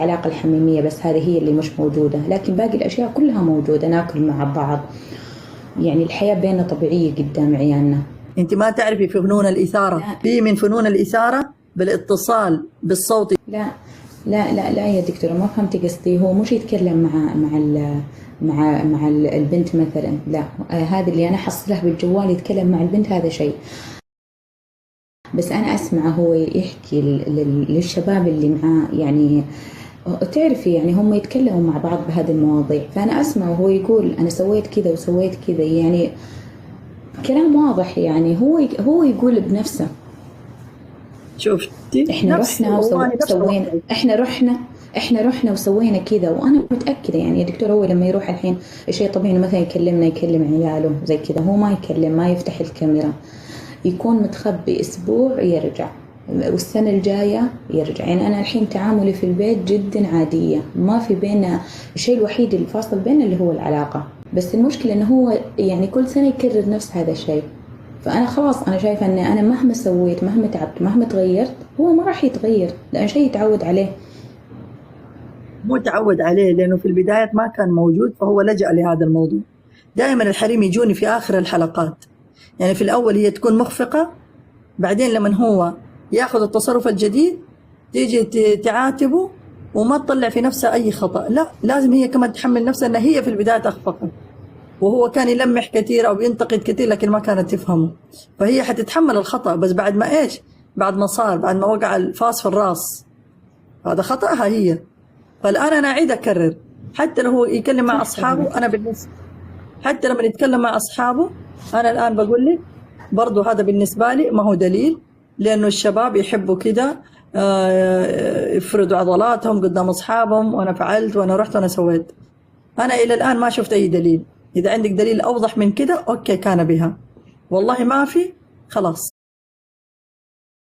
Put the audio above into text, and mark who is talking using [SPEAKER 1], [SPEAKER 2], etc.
[SPEAKER 1] العلاقة الحميمية بس هذه هي اللي مش موجودة، لكن باقي الأشياء كلها موجودة، ناكل مع بعض، يعني الحياة بيننا طبيعية قدام عيالنا.
[SPEAKER 2] انت ما تعرفي في فنون الإثارة؟
[SPEAKER 1] لا.
[SPEAKER 2] في من فنون الإثارة بالاتصال بالصوت.
[SPEAKER 1] لا لا لا لا يا دكتورة، ما فهمتي قصدي. هو مش يتكلم مع البنت مثلا، لا، هذا اللي أنا حصله بالجوال يتكلم مع البنت هذا شيء، بس أنا أسمع هو يحكي للشباب اللي معاه، يعني تعرفي يعني هم يتكلموا مع بعض بهذه المواضيع، فأنا أسمع وهو يقول أنا سويت كذا وسويت كذا، يعني كلام واضح، يعني هو يقول بنفسه.
[SPEAKER 2] شفتي؟
[SPEAKER 1] احنا رحنا وسوينا، احنا رحنا وسوينا كذا، وانا متاكده يعني يا دكتور هو لما يروح الحين شيء طبيعي مثلا يكلم عياله زي كذا، هو ما يكلم، ما يفتح الكاميرا، يكون متخبي اسبوع يرجع، والسنه الجايه يرجع. يعني انا الحين تعاملي في البيت جدا عاديه، ما في بيننا الشيء الوحيد اللي فاصل بيننا اللي هو العلاقه، بس المشكله انه هو يعني كل سنه يكرر نفس هذا الشيء. فأنا خلاص أنا شايفة أن أنا مهما سويت، مهما تعبت، مهما تغيرت، هو ما راح يتغير، لأن شيء يتعود عليه.
[SPEAKER 2] مو تعود عليه، لأنه في البداية ما كان موجود، فهو لجأ لهذا الموضوع. دائما الحريم يجوني في آخر الحلقات، يعني في الأول هي تكون مخفقة، بعدين لما هو ياخذ التصرف الجديد تيجي تعاتبه وما تطلع في نفسها أي خطأ، لا، لازم هي كمان تحمل نفسها أن هي في البداية أخفقت، وهو كان يلمح كثير أو ينتقد كثير لكن ما كانت تفهمه، فهي حتتحمل الخطأ، بس بعد ما إيش؟ بعد ما صار، بعد ما وقع الفاس في الراس، هذا خطأها هي. فالآن أنا أعيد أكرر، حتى لو هو يكلم مع أصحابه، أنا بالنسبة حتى لما يتكلم مع أصحابه أنا الآن بقول لك برضو هذا بالنسبة لي ما هو دليل، لأنه الشباب يحبوا كده يفردوا عضلاتهم قدام أصحابهم، وأنا فعلت وأنا رحت وأنا سويت. أنا إلى الآن ما شفت أي دليل. إذا عندك دليل أوضح من كده أوكي كان بها، والله ما في خلاص.